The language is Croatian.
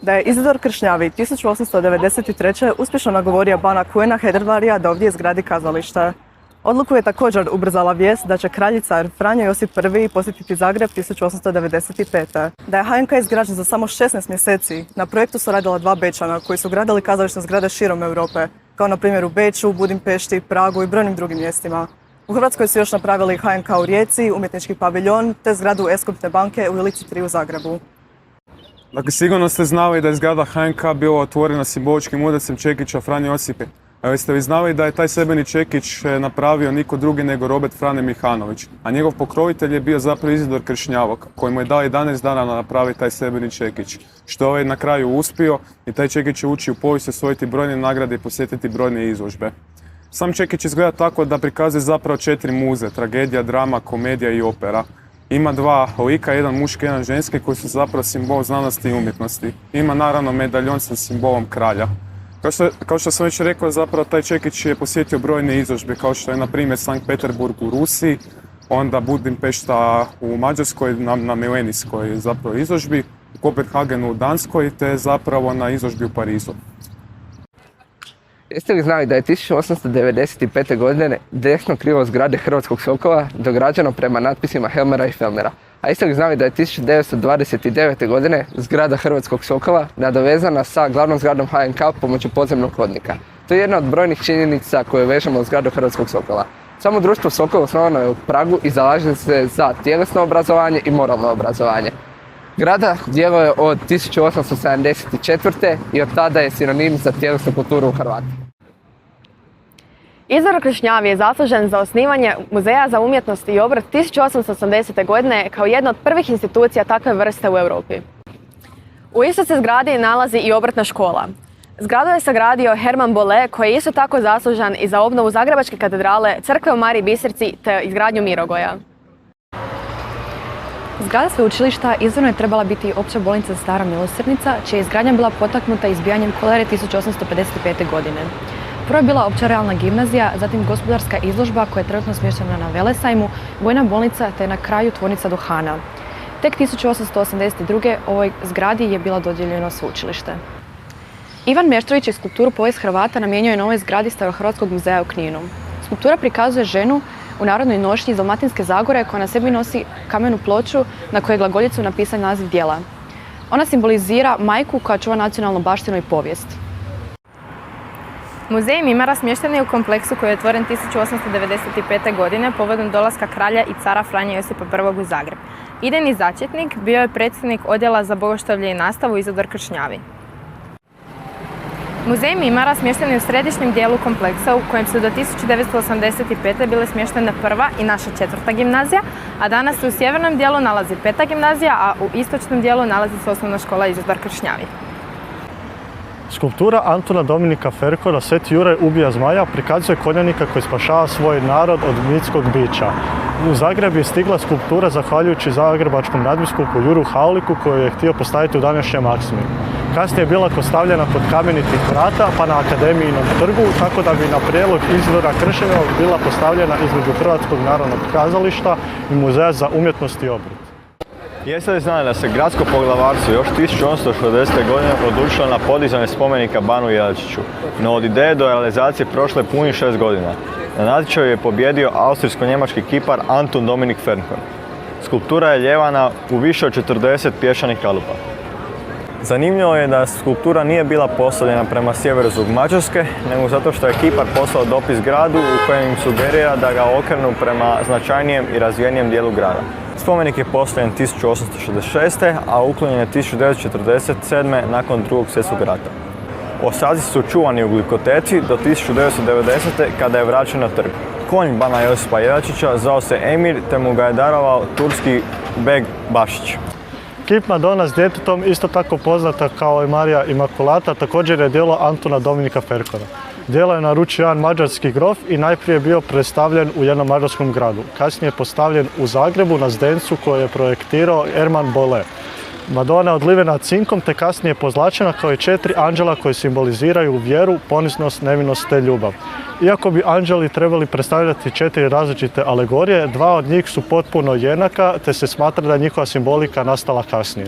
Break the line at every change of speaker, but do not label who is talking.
Da je Izidor Kršnjavi 1893. uspješno nagovorio bana Kujena Hedervarija da ovdje izgradi kazalište. Odluku je također ubrzala vijest da će kralji car Franjo Josip I posjetiti Zagreb 1895. Da je HNK izgrađen za samo 16 mjeseci, na projektu su radila dva Bečana koji su gradili kazališne zgrade širom Europe, kao na primjer u Beču, Budimpešti, Pragu i brojnim drugim mjestima. U Hrvatskoj su još napravili HNK u Rijeci, umjetnički paviljon te zgradu Eskupne banke u Ilici 3 u Zagrebu.
Dakle, sigurno ste znali da je zgrada HNK bila otvorena simboličkim udarcem čekića Franje Josipe. A jeste vi znali da je taj sebeni čekić napravio niko drugi nego Robert Frane Mihanović, a njegov pokrovitelj je bio zapravo Izidor Kršnjavog, koji mu je dao 11 dana da napravi taj sebeni čekić, što je ovaj na kraju uspio i taj čekić će ući u povijest, osvojiti brojne nagrade i posjetiti brojne izložbe. Sam čekić izgleda tako da prikazuje zapravo 4 muze, tragedija, drama, komedija i opera. Ima dva lika, jedan muški, jedan ženski, koji su zapravo simbol znanosti i umjetnosti. Ima naravno medaljon sa simbolom kralja. Kao što sam već rekao, zapravo taj čekić je posjetio brojne izložbe, kao što je na primjer Sankt Peterburg u Rusiji, onda Budimpešta u Mađarskoj na milenijskoj zapravo izložbi, u Kopenhagenu u Danskoj te zapravo na izložbi u Parizu.
Jeste li znali da je 1895. godine desno krilo zgrade Hrvatskog Sokola dograđeno prema natpisima Helmera i Felmera? A jeste li znali da je 1929. godine zgrada Hrvatskog Sokola nadovezana sa glavnom zgradom HNK pomoću podzemnog hodnika? To je jedna od brojnih činjenica koje vežemo u zgradu Hrvatskog Sokola. Samo društvo Sokol osnovano je u Pragu i zalaže se za tjelesno obrazovanje i moralno obrazovanje. Zgrada djeluje od 1874. i od tada je sinonim za tjelesnu kulturu u Hrvata.
Izidor Kršnjavi je zaslužen za osnivanje Muzeja za umjetnost i obrt 1880. godine kao jedna od prvih institucija takve vrste u Europi. U istoj se zgradi nalazi i obrtna škola. Zgradu je sagradio Herman Bolle, koji je isto tako zaslužan i za obnovu Zagrebačke katedrale, crkve u Mariji Bistrici te izgradnju Mirogoja.
Zgrada sveučilišta izvorno je trebala biti opća bolnica Stara Milosrdnica, čija je izgradnja bila potaknuta izbijanjem kolere 1855. godine. Prvo je bila opća realna gimnazija, zatim gospodarska izložba koja je trenutno smještena na Velesajmu, vojna bolnica te na kraju tvornica duhana. Tek 1882. ovoj zgradi je bila dodijeljeno sveučilište. Ivan Meštrović je skulpturu Povijest Hrvata namijenio na ovoj zgradi Starohrvatskog muzeja u Kninu. Skulptura prikazuje ženu u narodnoj nošnji iz Dalmatinske Zagore koja na sebi nosi kamenu ploču na kojoj je glagoljicu napisan naziv djela. Ona simbolizira majku koja čuva nacionalnu baštinu i povijest.
Muzej Mimara smješten je u kompleksu koji je otvoren 1895. godine povodom dolaska kralja i cara Franje Josipa I u Zagreb. Idejni začetnik bio je predsjednik odjela za bogoštovlje i nastavu Izidor Kršnjavi. Muzej Mimara smješten je u središnjem dijelu kompleksa u kojem su do 1985. bile smještene prva i naša 4. gimnazija, a danas se u sjevernom dijelu nalazi 5. gimnazija, a u istočnom dijelu nalazi se osnovna škola Izidor Kršnjavi.
Skulptura Antuna Dominika Ferkora Sveti Juraj ubija zmaja prikazuje konjanika koji spašava svoj narod od mitskog bića. U Zagreb je stigla skulptura zahvaljujući zagrebačkom nadbiskupu Juru Hauliku koju je htio postaviti u današnjem Maksimiru. Kasnije je bila postavljena kod kamenitih vrata pa na Akademijinom trgu, tako da bi na prijedlog Izidora Kršnjavog bila postavljena između Hrvatskog narodnog kazališta i Muzeja za umjetnost i obrt.
Jeste li znali da se gradsko poglavarstvo još 1860. godine odlučilo na podizanje spomenika Banu Jelačiću, no od ideje do realizacije prošlo je punih 6 godina. Na natječaju je pobjedio austrijsko-njemački kipar Anton Dominik Ferkor. Skulptura je ljevana u više od 40 pješčanih kalupa. Zanimljivo je da skulptura nije bila postavljena prema sjeveru zbog Mađarske, nego zato što je kipar poslao dopis gradu u kojem im sugerira da ga okrenu prema značajnijem i razvijenijem dijelu grada. Spomenik je postavljen 1866. a uklonjen je 1947. nakon Drugog svjetskog rata. Ostaci su čuvani u glikoteci do 1990. kada je vraćen na trg. Konj bana Josipa Jelačića zvao se Emir te mu ga je darovao turski beg Bašić.
Kip Madona s djetetom, isto tako poznata kao i Marija Imakulata, također je djelo Antuna Dominika Ferkora. Djelo je naručio jedan mađarski grof i najprije bio predstavljen u jednom mađarskom gradu. Kasnije je postavljen u Zagrebu na zdencu koji je projektirao Herman Bolle. Madona je odlivena cinkom te kasnije pozlačena kao i 4 anđela koji simboliziraju vjeru, poniznost, nevinost te ljubav. Iako bi anđeli trebali predstavljati 4 različite alegorije, 2 od njih su potpuno jednaka te se smatra da je njihova simbolika nastala kasnije.